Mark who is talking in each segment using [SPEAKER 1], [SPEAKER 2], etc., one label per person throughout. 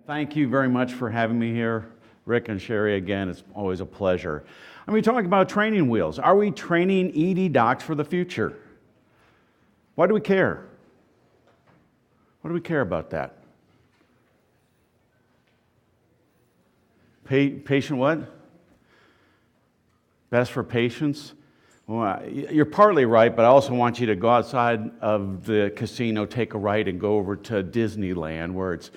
[SPEAKER 1] Thank you very much for having me here, Rick and Sherry. Again, it's always a pleasure. I'm going to be talking about training wheels. Are we training ED docs for the future? Why do we care? Why do we care about that? Patient what? Best for patients? Well, you're partly right, but I also want you to go outside of the casino, take a right, and go over to Disneyland, where it's,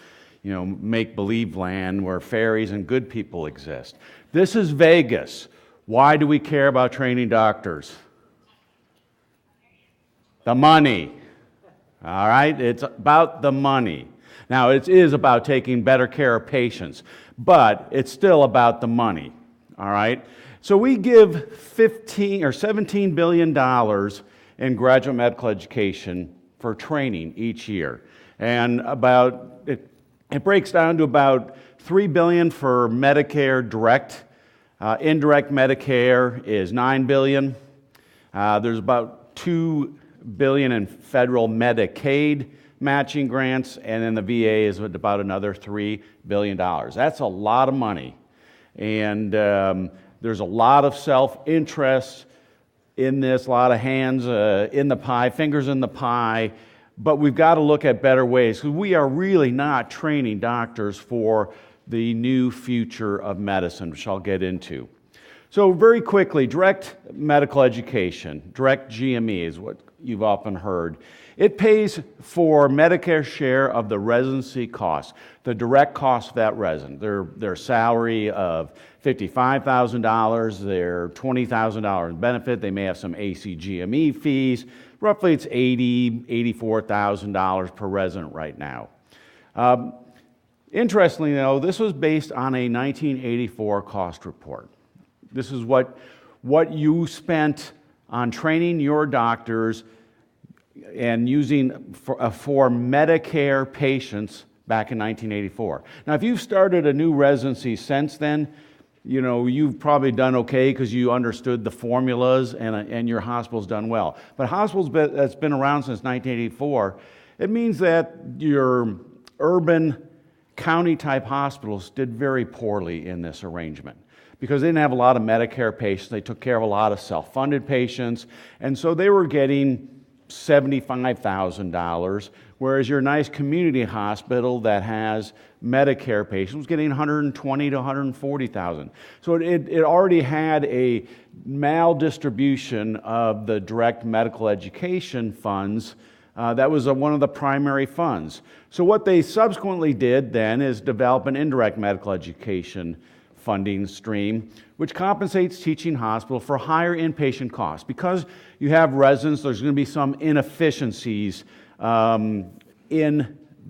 [SPEAKER 1] make-believe land, where fairies and good people exist. This is Vegas. Why do we care about training doctors? The money. All right? It's about the money. Now, it is about taking better care of patients, but it's still about the money. All right? So we give $17 billion in graduate medical education for training each year. And it breaks down to about $3 billion for Medicare direct. Indirect Medicare is $9 billion. There's about $2 billion in federal Medicaid matching grants, and then the VA is about another $3 billion. That's a lot of money. And there's a lot of self-interest in this, a lot of hands in the pie, fingers in the pie, but we've got to look at better ways, because we are really not training doctors for the new future of medicine, which I'll get into. So very quickly, direct medical education, direct GME is what you've often heard. It pays for Medicare share of the residency cost, the direct cost of that resident. Their salary of $55,000, their $20,000 in benefit, they may have some ACGME fees. Roughly it's $84,000 per resident right now. Interestingly, though, this was based on a 1984 cost report. This is what you spent on training your doctors and using for Medicare patients back in 1984. Now, if you've started a new residency since then, you've probably done okay because you understood the formulas and your hospital's done well. But hospitals that's been around since 1984, it means that your urban county-type hospitals did very poorly in this arrangement because they didn't have a lot of Medicare patients. They took care of a lot of self-funded patients, and so they were getting $75,000, whereas your nice community hospital that has Medicare patients was getting $120,000 to $140,000. So it already had a maldistribution of the direct medical education funds. That was one of the primary funds. So what they subsequently did then is develop an indirect medical education funding stream, which compensates teaching hospitals for higher inpatient costs. Because you have residents, there's going to be some inefficiencies in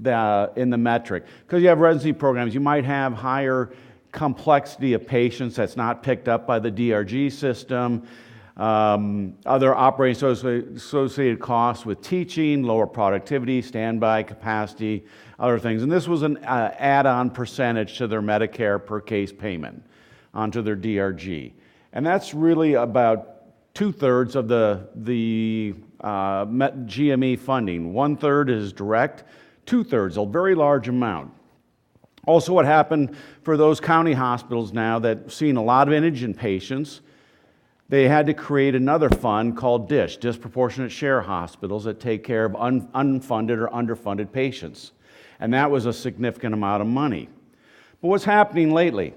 [SPEAKER 1] the metric. Because you have residency programs, you might have higher complexity of patients that's not picked up by the DRG system, other operating associated costs with teaching, lower productivity, standby capacity, other things. And this was an add-on percentage to their Medicare per case payment onto their DRG. And that's really about 2/3 of the GME funding. 1/3 is direct, 2/3, a very large amount. Also, what happened for those county hospitals now that have seen a lot of indigent patients, they had to create another fund called DSH, Disproportionate Share Hospitals, that take care of unfunded or underfunded patients. And that was a significant amount of money. But what's happening lately?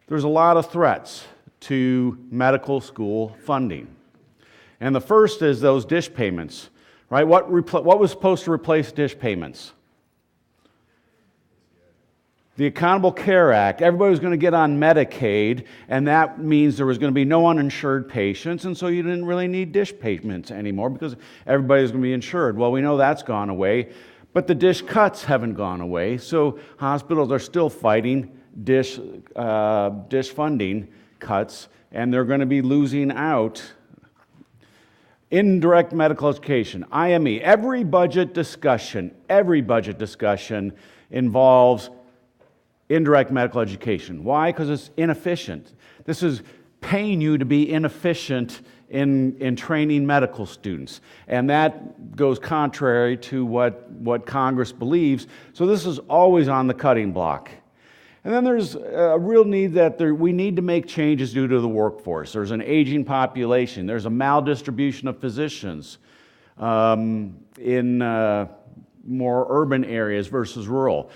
[SPEAKER 1] There's a lot of threats to medical school funding. And the first is those DSH payments, right? What was supposed to replace DSH payments? The Accountable Care Act. Everybody was going to get on Medicaid, and that means there was going to be no uninsured patients, and so you didn't really need DSH payments anymore because everybody was going to be insured. Well, we know that's gone away, but the DSH cuts haven't gone away, so hospitals are still fighting DSH funding cuts, and they're going to be losing out. Indirect medical education, IME. Every budget discussion involves indirect medical education. Why? Because it's inefficient. This is paying you to be inefficient in training medical students. And that goes contrary to what Congress believes. So this is always on the cutting block. And then there's a real need that we need to make changes due to the workforce. There's an aging population. There's a maldistribution of physicians in more urban areas versus rural.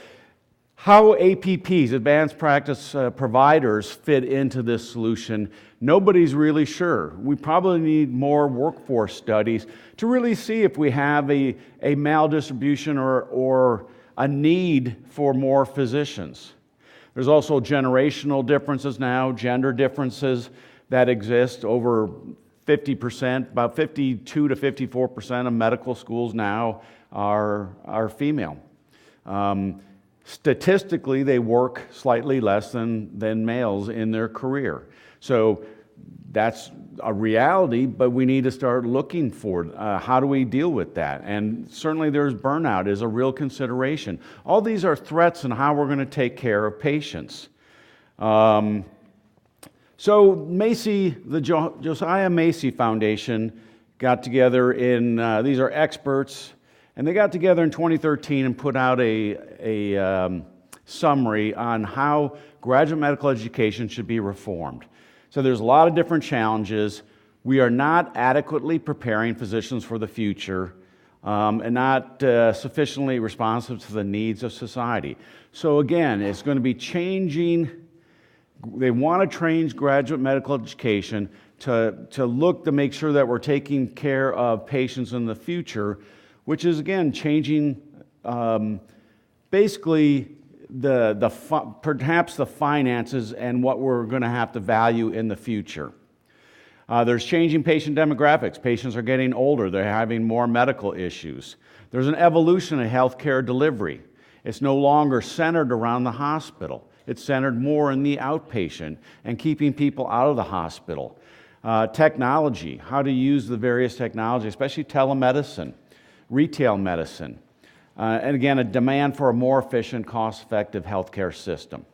[SPEAKER 1] How APPs, advanced practice providers, fit into this solution, nobody's really sure. We probably need more workforce studies to really see if we have a maldistribution or a need for more physicians. There's also generational differences now, gender differences that exist. Over 50%, about 52 to 54% of medical schools now are female. Statistically, they work slightly less than males in their career. So that's a reality, but we need to start looking for how do we deal with that. And certainly there's burnout is a real consideration. All these are threats in how we're going to take care of patients. So Macy, the Josiah Macy Foundation got together these are experts, and they got together in 2013 and put out a summary on how graduate medical education should be reformed. So there's a lot of different challenges. We are not adequately preparing physicians for the future and not sufficiently responsive to the needs of society. So again, it's going to be changing. They want to change graduate medical education to look to make sure that we're taking care of patients in the future, which is, again, changing basically perhaps the finances and what we're going to have to value in the future. There's changing patient demographics. Patients are getting older. They're having more medical issues. There's an evolution of healthcare delivery. It's no longer centered around the hospital. It's centered more in the outpatient and keeping people out of the hospital. Technology, how to use the various technologies, especially telemedicine, retail medicine. And again, a demand for a more efficient, cost-effective healthcare system.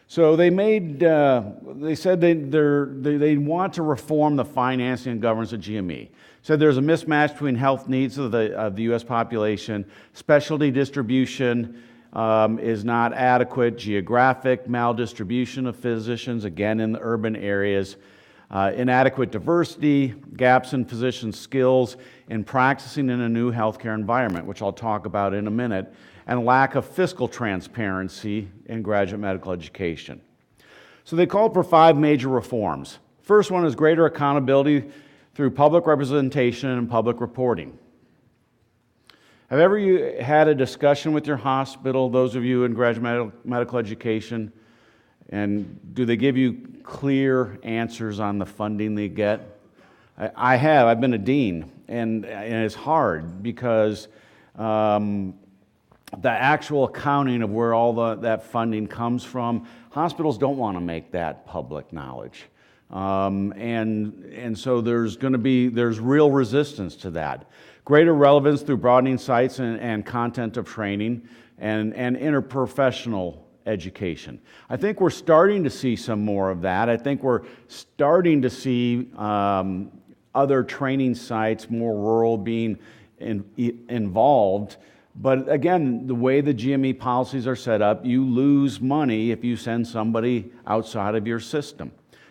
[SPEAKER 1] So they said they want to reform the financing and governance of GME. Said there's a mismatch between health needs of the U.S. population, specialty distribution is not adequate, geographic maldistribution of physicians, again in the urban areas, inadequate diversity, gaps in physician skills, and practicing in a new healthcare environment, which I'll talk about in a minute, and lack of fiscal transparency in graduate medical education. So they called for 5 major reforms. First one is greater accountability through public representation and public reporting. Have ever you had a discussion with your hospital, those of you in graduate medical education, and do they give you clear answers on the funding they get? I have. I've been a dean, and it's hard because the actual accounting of where all that funding comes from, hospitals don't want to make that public knowledge. And so there's real resistance to that. Greater relevance through broadening sites and content of training and interprofessional education. I think we're starting to see some more of that. I think we're starting to see other training sites, more rural, being involved. But again, the way the GME policies are set up, you lose money if you send somebody outside of your system.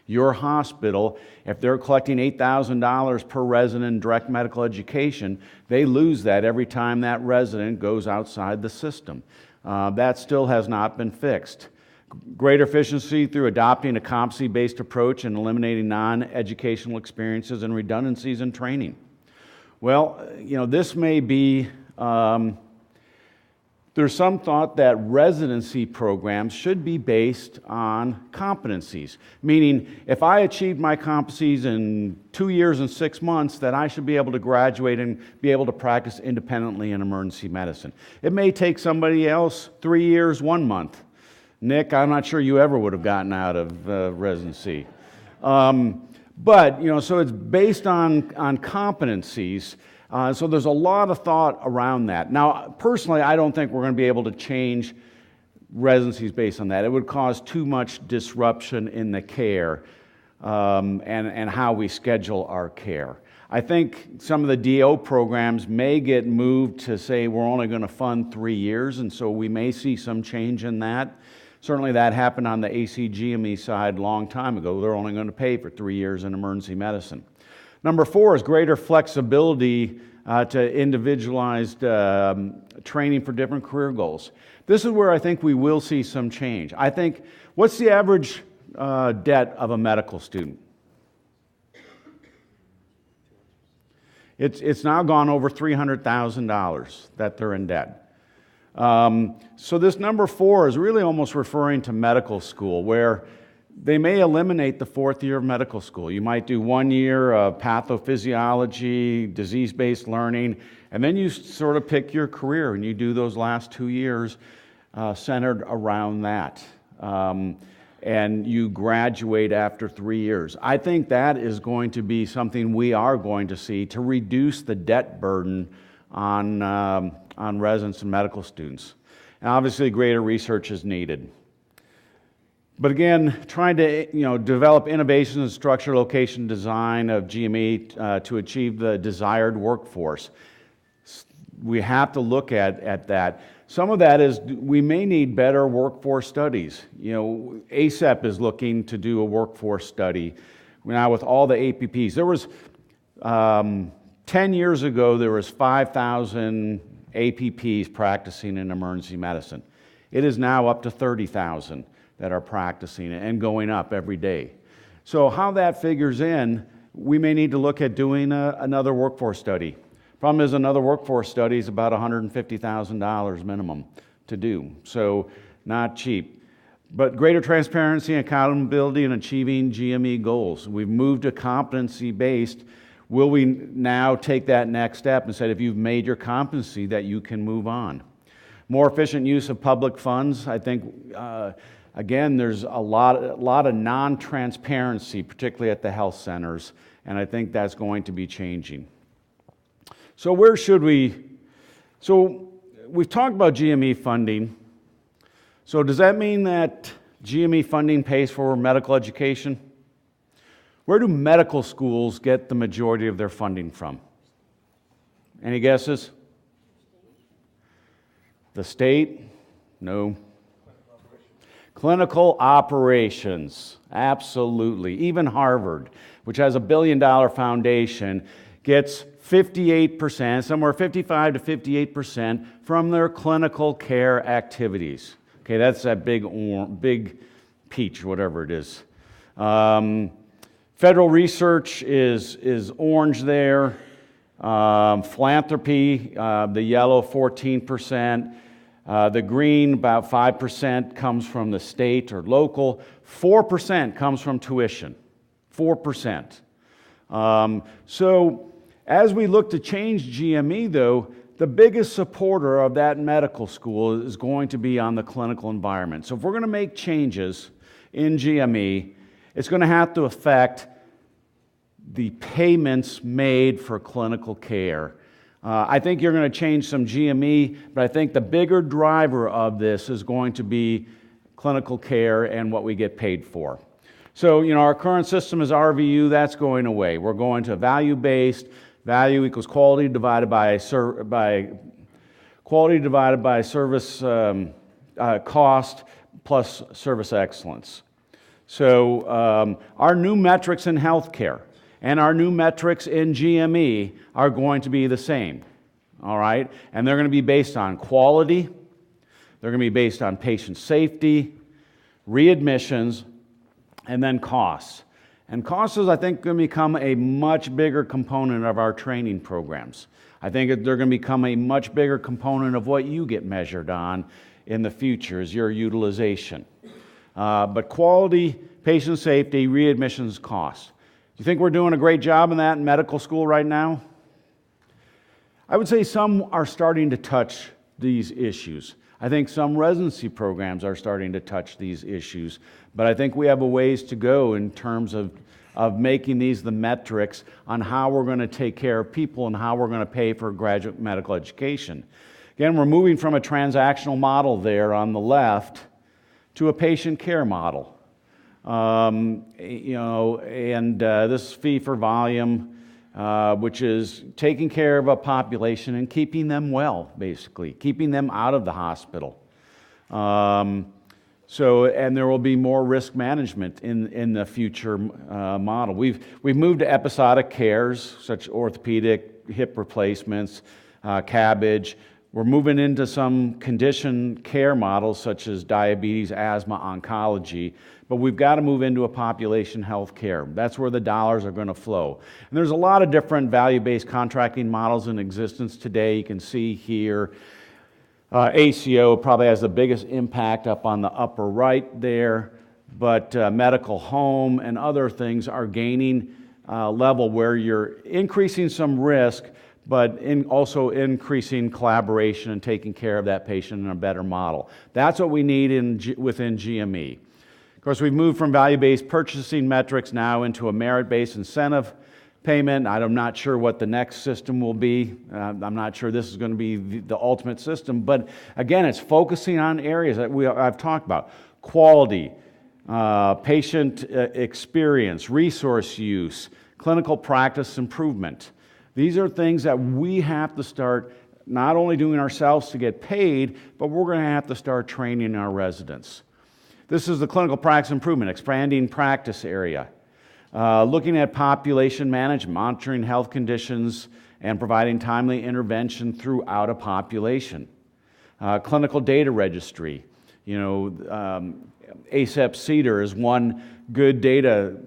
[SPEAKER 1] Your hospital, if they're collecting $8,000 per resident in direct medical education, they lose that every time that resident goes outside the system. That still has not been fixed. Greater efficiency through adopting a competency-based approach and eliminating non-educational experiences and redundancies in training. Well, this may be, there's some thought that residency programs should be based on competencies, meaning if I achieved my competencies in 2 years and 6 months, that I should be able to graduate and be able to practice independently in emergency medicine. It may take somebody else 3 years, 1 month. Nick, I'm not sure you ever would have gotten out of residency. But, so it's based on competencies. So there's a lot of thought around that. Now, personally, I don't think we're going to be able to change residencies based on that. It would cause too much disruption in the care. and how we schedule our care. I think some of the DO programs may get moved to say we're only going to fund 3 years, and so we may see some change in that. Certainly that happened on the ACGME side a long time ago. They're only going to pay for 3 years in emergency medicine. Number 4 is greater flexibility to individualized training for different career goals. This is where I think we will see some change. I think, what's the average debt of a medical student? It's now gone over $300,000 that they're in debt. So this number 4 is really almost referring to medical school, where they may eliminate the 4th year of medical school. You might do 1 year of pathophysiology, disease-based learning, and then you sort of pick your career, and you do those last 2 years centered around that. And you graduate after 3 years. I think that is going to be something we are going to see to reduce the debt burden on residents and medical students. And obviously, greater research is needed. But again, trying to develop innovations in structure, location, design of GME to achieve the desired workforce. We have to look at that. Some of that is we may need better workforce studies. ACEP is looking to do a workforce study. Now with all the APPs, there was 10 years ago, there was 5,000 APPs practicing in emergency medicine. It is now up to 30,000 that are practicing and going up every day. So how that figures in, we may need to look at doing another workforce study. Problem is, another workforce study is about $150,000 minimum to do, so not cheap. But greater transparency and accountability in achieving GME goals. We've moved to competency-based. Will we now take that next step and say, if you've made your competency, that you can move on? More efficient use of public funds. I think, again, there's a lot of non-transparency, particularly at the health centers, and I think that's going to be changing. So where should we? So we've talked about GME funding. So does that mean that GME funding pays for medical education? Where do medical schools get the majority of their funding from? Any guesses? The state? No. Clinical operations, absolutely. Even Harvard, which has a $1 billion foundation, gets 58%, somewhere 55 to 58% from their clinical care activities. Okay, that's that big peach, whatever it is. Federal research is orange there. Philanthropy, the yellow, 14%. The green, about 5% comes from the state or local. 4% comes from tuition. 4%. So as we look to change GME, though, the biggest supporter of that medical school is going to be on the clinical environment. So if we're going to make changes in GME, it's going to have to affect the payments made for clinical care. I think you're going to change some GME, but I think the bigger driver of this is going to be clinical care and what we get paid for. So, our current system is RVU, that's going away. We're going to value-based. Value equals quality divided by service cost plus service excellence. So our new metrics in healthcare and our new metrics in GME are going to be the same, all right? And they're going to be based on quality, they're going to be based on patient safety, readmissions, and then costs. And costs is, I think, going to become a much bigger component of our training programs. I think they're going to become a much bigger component of what you get measured on in the future is your utilization. But quality, patient safety, readmissions, costs. Do you think we're doing a great job in that in medical school right now? I would say some are starting to touch these issues. I think some residency programs are starting to touch these issues, but I think we have a ways to go in terms of making these the metrics on how we're going to take care of people and how we're going to pay for graduate medical education. Again, we're moving from a transactional model there on the left to a patient care model. And this fee for volume, which is taking care of a population and keeping them well, basically, keeping them out of the hospital. And there will be more risk management in the future model. We've moved to episodic cares, such orthopedic, hip replacements, CABG. We're moving into some condition care models, such as diabetes, asthma, oncology. But we've got to move into a population health care. That's where the dollars are going to flow. And there's a lot of different value-based contracting models in existence today. You can see here, ACO probably has the biggest impact up on the upper right there, but medical home and other things are gaining level where you're increasing some risk, but also increasing collaboration and taking care of that patient in a better model. That's what we need within GME. Of course, we've moved from value-based purchasing metrics now into a merit-based incentive payment. I'm not sure what the next system will be. I'm not sure this is going to be the ultimate system, but again, it's focusing on areas that I've talked about. Quality, patient experience, resource use, clinical practice improvement. These are things that we have to start not only doing ourselves to get paid, but we're going to have to start training our residents. This is the clinical practice improvement, expanding practice area. Looking at population management, monitoring health conditions, and providing timely intervention throughout a population. Clinical data registry. ACEP CEDAR is one good data,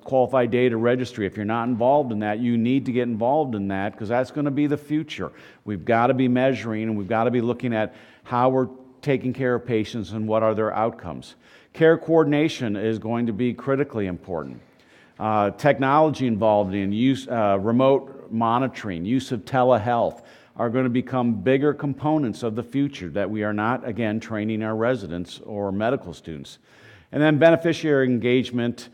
[SPEAKER 1] qualified data registry. If you're not involved in that, you need to get involved in that because that's going to be the future. We've got to be measuring and we've got to be looking at how we're taking care of patients and what are their outcomes. Care coordination is going to be critically important. Technology involved in use, remote monitoring, use of telehealth are going to become bigger components of the future that we are not, again, training our residents or medical students. And then beneficiary engagement,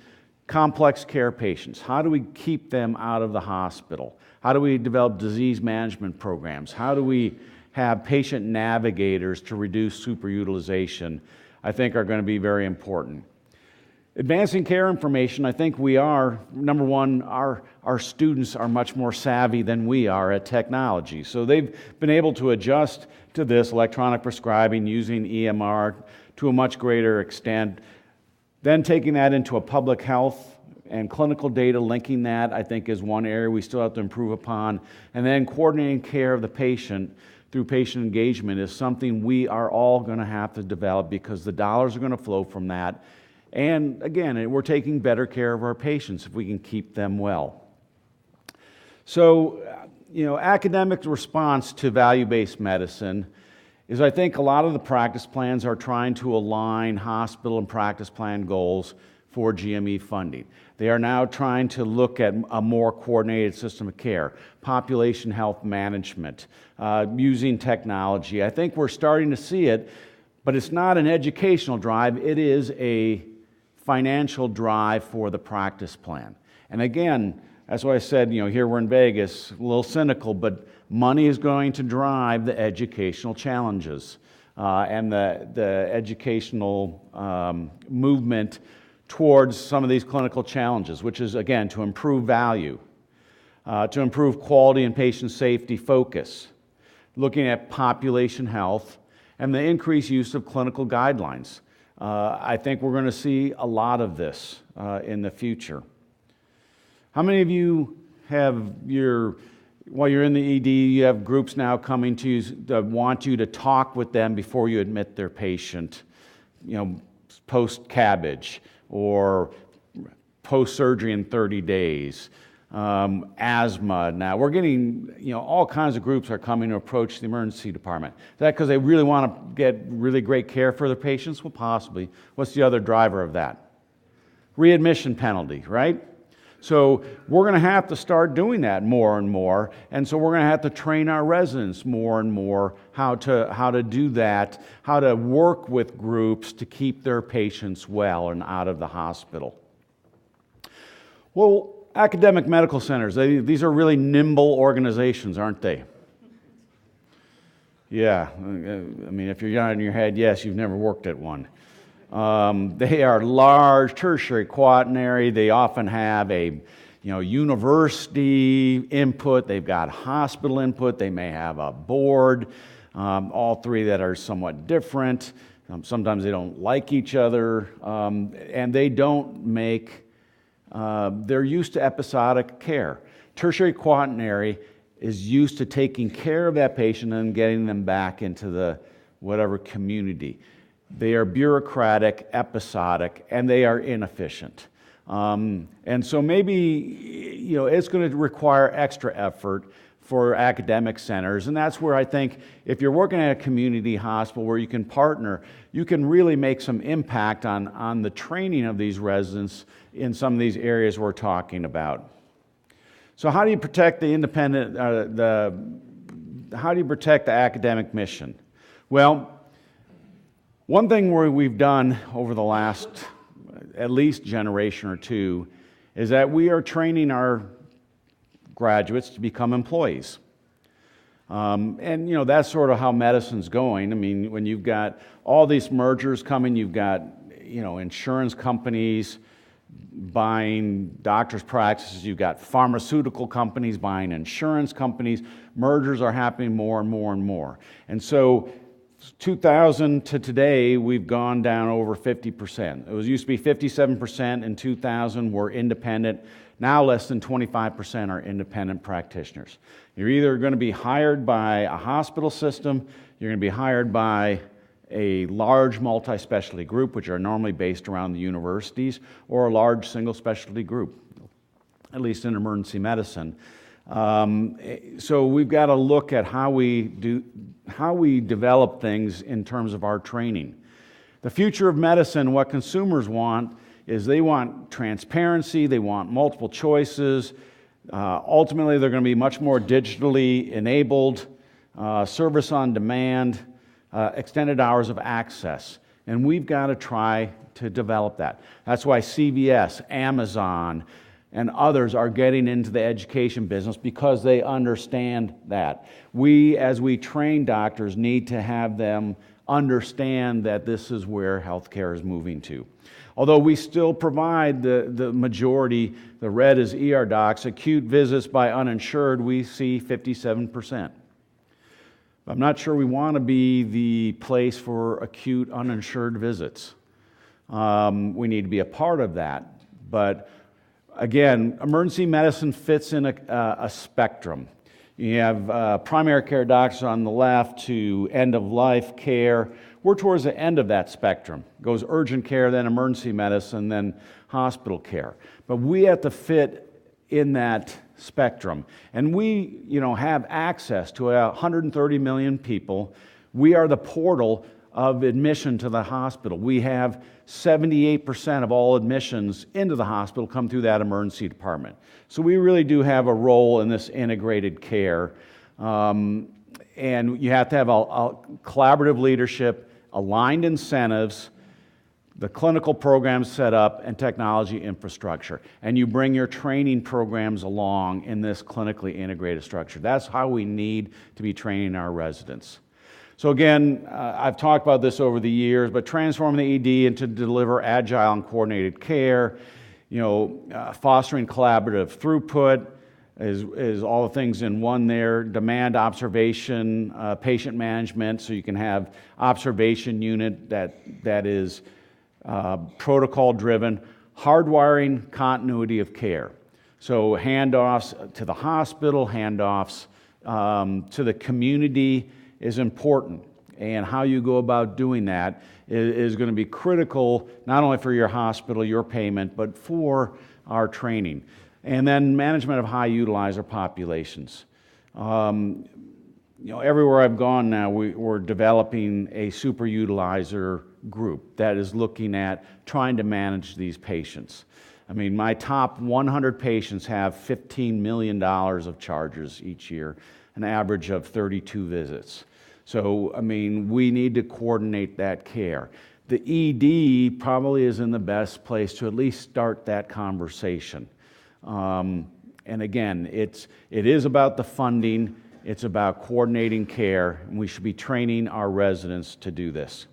[SPEAKER 1] complex care patients. How do we keep them out of the hospital? How do we develop disease management programs? How do we have patient navigators to reduce superutilization? I think are going to be very important. Advancing care information, I think we are, number one, our students are much more savvy than we are at technology. So they've been able to adjust to this electronic prescribing using EMR to a much greater extent. Then taking that into a public health and clinical data, linking that, I think is one area we still have to improve upon. And then coordinating care of the patient through patient engagement is something we are all going to have to develop because the dollars are going to flow from that. And again, we're taking better care of our patients if we can keep them well. So, academic response to value-based medicine is I think a lot of the practice plans are trying to align hospital and practice plan goals for GME funding. They are now trying to look at a more coordinated system of care, population health management, using technology. I think we're starting to see it, but it's not an educational drive, it is a financial drive for the practice plan. And again, that's why I said, here we're in Vegas, a little cynical, but money is going to drive the educational challenges and the educational movement towards some of these clinical challenges, which is, again, to improve value, to improve quality and patient safety focus, looking at population health, and the increased use of clinical guidelines. I think we're going to see a lot of this in the future. How many of you have while you're in the ED, you have groups now coming to you that want you to talk with them before you admit their patient, post-CABG or post-surgery in 30 days, asthma. Now, we're getting, all kinds of groups are coming to approach the emergency department. Is that because they really want to get really great care for their patients? Well, possibly. What's the other driver of that? Readmission penalty, right? So we're going to have to start doing that more and more, and so we're going to have to train our residents more and more how to do that, how to work with groups to keep their patients well and out of the hospital. Well, academic medical centers, these are really nimble organizations, aren't they? Yeah, I mean, if you're nodding your head, yes, you've never worked at one. They are large, tertiary, quaternary. They often have a university input. They've got hospital input. They may have a board, all three that are somewhat different. Sometimes they don't like each other, and they don't make, they're used to episodic care. Tertiary quaternary is used to taking care of that patient and getting them back into the whatever community. They are bureaucratic, episodic, and they are inefficient. And so maybe it's going to require extra effort for academic centers, and that's where I think if you're working at a community hospital where you can partner, you can really make some impact on the training of these residents in some of these areas we're talking about. So how do you protect the independent, how do you protect the academic mission? Well, one thing we've done over the last at least generation or two is that we are training our graduates to become employees. And that's sort of how medicine's going. I mean, when you've got all these mergers coming, you've got insurance companies buying doctors' practices, you've got pharmaceutical companies buying insurance companies. Mergers are happening more and more and more. And so 2000 to today, we've gone down over 50%. It used to be 57% in 2000 were independent. Now less than 25% are independent practitioners. You're either going to be hired by a hospital system, you're going to be hired by a large multi-specialty group, which are normally based around the universities, or a large single specialty group, at least in emergency medicine. So we've got to look at how we develop things in terms of our training. The future of medicine, what consumers want, is they want transparency, they want multiple choices. Ultimately, they're going to be much more digitally enabled, service on demand, extended hours of access. And we've got to try to develop that. That's why CVS, Amazon, and others are getting into the education business because they understand that. We, as we train doctors, need to have them understand that this is where healthcare is moving to. Although we still provide the majority, the red is ER docs, acute visits by uninsured, we see 57%. I'm not sure we want to be the place for acute uninsured visits. We need to be a part of that. But again, emergency medicine fits in a spectrum. You have primary care doctors on the left to end-of-life care. We're towards the end of that spectrum. It goes urgent care, then emergency medicine, then hospital care. But we have to fit in that spectrum. And we, have access to 130 million people. We are the portal of admission to the hospital. We have 78% of all admissions into the hospital come through that emergency department. So we really do have a role in this integrated care. And you have to have a collaborative leadership, aligned incentives, the clinical programs set up, and technology infrastructure. And you bring your training programs along in this clinically integrated structure. That's how we need to be training our residents. So again, I've talked about this over the years, but transforming the ED into deliver agile and coordinated care, fostering collaborative throughput is all the things in one there. Demand observation, patient management, so you can have observation unit that is protocol driven, hardwiring continuity of care. So handoffs to the hospital, handoffs to the community is important, and how you go about doing that is going to be critical, not only for your hospital, your payment, but for our training. And then management of high utilizer populations. Everywhere I've gone now, we're developing a super utilizer group that is looking at trying to manage these patients. I mean, my top 100 patients have $15 million of charges each year, an average of 32 visits. So, I mean, we need to coordinate that care. The ED probably is in the best place to at least start that conversation. And again, it is about the funding, it's about coordinating care, and we should be training our residents to do this.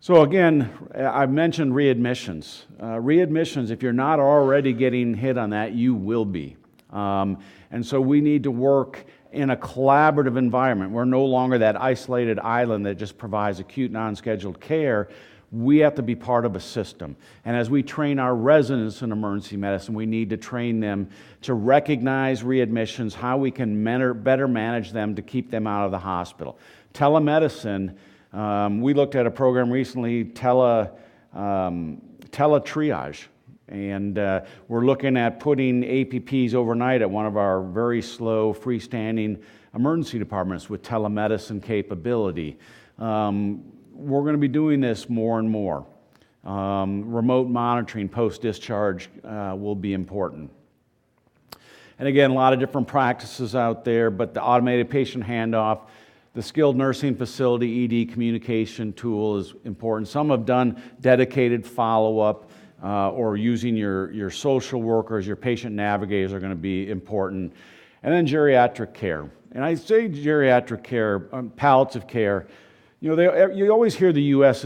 [SPEAKER 1] So again, I mentioned readmissions. Readmissions, if you're not already getting hit on that, you will be. And so we need to work in a collaborative environment. We're no longer that isolated island that just provides acute non-scheduled care. We have to be part of a system. And as we train our residents in emergency medicine, we need to train them to recognize readmissions, how we can better manage them to keep them out of the hospital. Telemedicine, we looked at a program recently, teletriage. And we're looking at putting APPs overnight at one of our very slow freestanding emergency departments with telemedicine capability. We're going to be doing this more and more. Remote monitoring post-discharge will be important. And again, a lot of different practices out there, but the automated patient handoff, the skilled nursing facility ED communication tool is important. Some have done dedicated follow-up or using your social workers, your patient navigators are going to be important. And then geriatric care. And I say geriatric care, palliative care. You know, you always hear the U.S.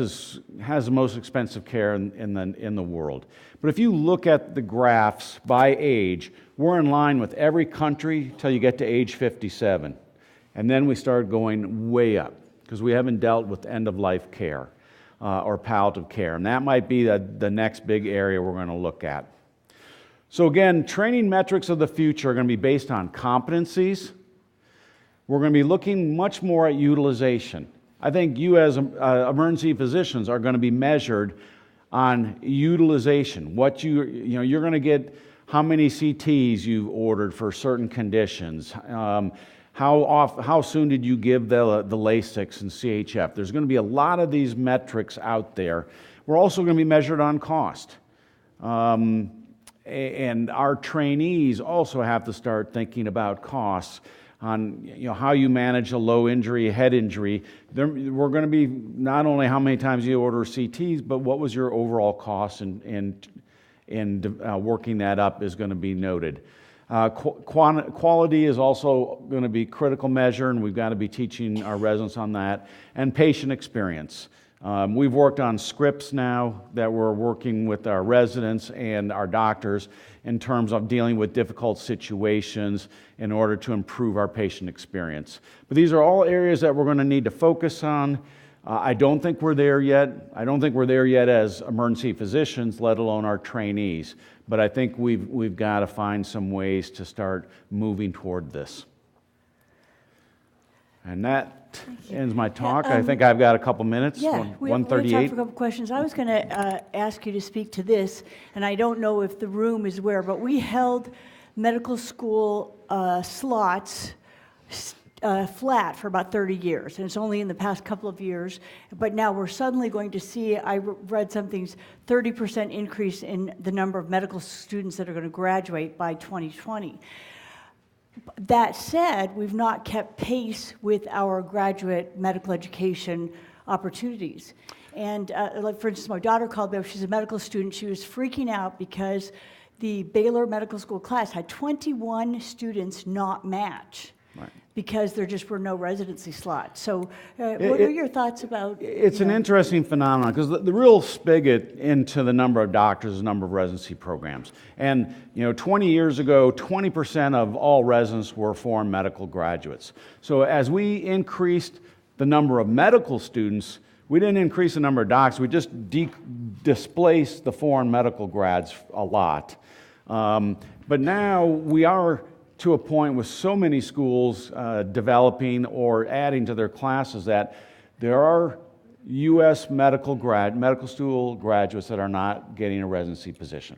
[SPEAKER 1] has the most expensive care in the world. But if you look at the graphs by age, we're in line with every country till you get to age 57. And then we start going way up because we haven't dealt with end-of-life care or palliative care. And that might be the next big area we're going to look at. So again, training metrics of the future are going to be based on competencies. We're going to be looking much more at utilization. I think you as emergency physicians are going to be measured on utilization. You're going to get how many CTs you've ordered for certain conditions. How soon did you give the Lasix and CHF? There's going to be a lot of these metrics out there. We're also going to be measured on cost. And our trainees also have to start thinking about costs on how you manage a low injury, head injury. We're going to be not only how many times you order CTs, but what was your overall cost, and working that up is going to be noted. Quality is also going to be a critical measure, and we've got to be teaching our residents on that. And patient experience. We've worked on scripts now that we're working with our residents and our doctors in terms of dealing with difficult situations in order to improve our patient experience. But these are all areas that we're going to need to focus on. I don't think we're there yet. I don't think we're there yet as emergency physicians, let alone our trainees. But I think we've got to find some ways to start moving toward this. And that ends my talk. I think I've got a couple minutes.
[SPEAKER 2] Yeah,
[SPEAKER 1] 1:38.
[SPEAKER 2] we have time for a couple questions. I was going to ask you to speak to this, and I don't know if the room is where, but we held medical school slots flat for about 30 years, and it's only in the past couple of years, but now we're suddenly going to see, I read something's 30% increase in the number of medical students that are going to graduate by 2020. That said, we've not kept pace with our graduate medical education opportunities. And like for instance, my daughter called me up, she's a medical student, she was freaking out because the Baylor Medical School class had 21 students not match. Right. Because there just were no residency slots. So what are your thoughts about...
[SPEAKER 1] It's an interesting phenomenon because the real spigot into the number of doctors is the number of residency programs. And 20 years ago, 20% of all residents were foreign medical graduates. So as we increased the number of medical students, we didn't increase the number of docs, we just displaced the foreign medical grads a lot. But now we are to a point with so many schools developing or adding to their classes that there are U.S. medical school graduates that are not getting a residency position.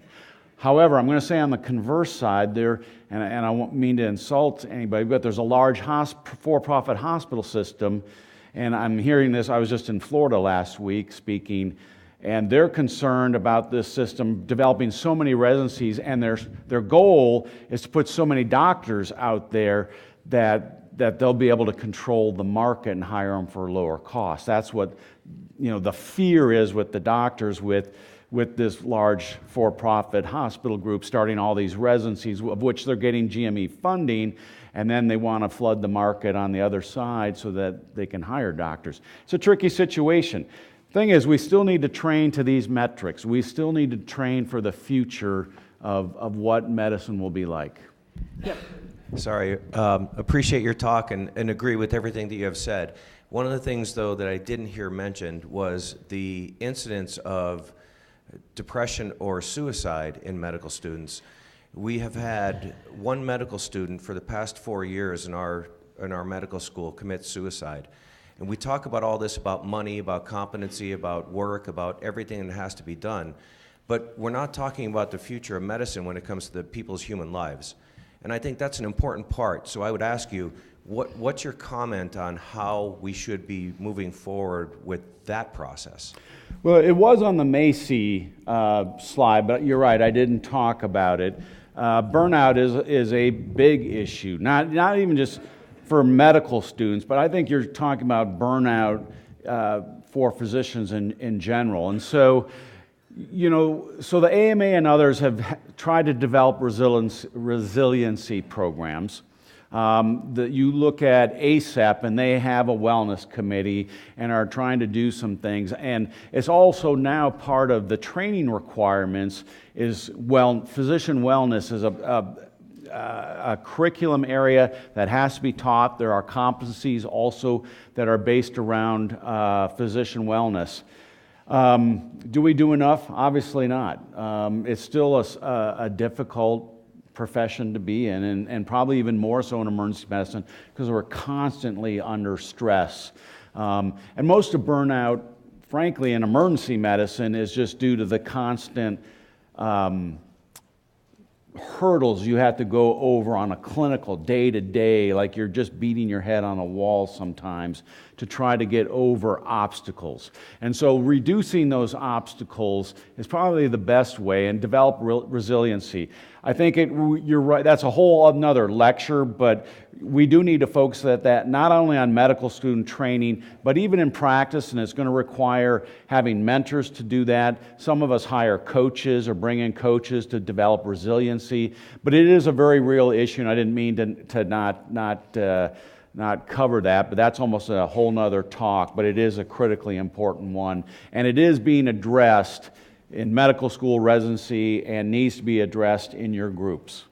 [SPEAKER 1] However, I'm going to say on the converse side there, and I won't mean to insult anybody, but there's a large for-profit hospital system, and I'm hearing this, I was just in Florida last week speaking, and they're concerned about this system developing so many residencies, and their goal is to put so many doctors out there that they'll be able to control the market and hire them for lower cost. That's what the fear is with the doctors with this large for-profit hospital group starting all these residencies, of which they're getting GME funding, and then they want to flood the market on the other side so that they can hire doctors. It's a tricky situation. Thing is, we still need to train to these metrics. We still need to train for the future of what medicine will be like.
[SPEAKER 2] Yep.
[SPEAKER 3] Sorry, appreciate your talk and agree with everything that you have said. One of the things, though, that I didn't hear mentioned was the incidence of depression or suicide in medical students. We have had one medical student for the past 4 years in our medical school commit suicide. And we talk about all this about money, about competency, about work, about everything that has to be done. But we're not talking about the future of medicine when it comes to the people's human lives. And I think that's an important part. So I would ask you, what's your comment on how we should be moving forward with that process?
[SPEAKER 1] Well, it was on the Macy slide, but you're right, I didn't talk about it. Burnout is a big issue, not even just for medical students, but I think you're talking about burnout for physicians in general. And so, so the AMA and others have tried to develop resiliency programs. That you look at ASAP, and they have a wellness committee and are trying to do some things. And it's also now part of the training requirements is physician wellness is a curriculum area that has to be taught. There are competencies also that are based around physician wellness. Do we do enough? Obviously not. It's still a difficult profession to be in, and probably even more so in emergency medicine because we're constantly under stress. And most of burnout, frankly, in emergency medicine is just due to the constant hurdles you have to go over on a clinical day to day, like you're just beating your head on a wall sometimes to try to get over obstacles. And so reducing those obstacles is probably the best way, and develop resiliency. I think you're right, that's a whole another lecture, but we do need to focus at that not only on medical student training, but even in practice, and it's going to require having mentors to do that. Some of us hire coaches or bring in coaches to develop resiliency, but it is a very real issue, and I didn't mean to not cover that, but that's almost a whole nother talk, but it is a critically important one, and it is being addressed in medical school residency and needs to be addressed in your groups.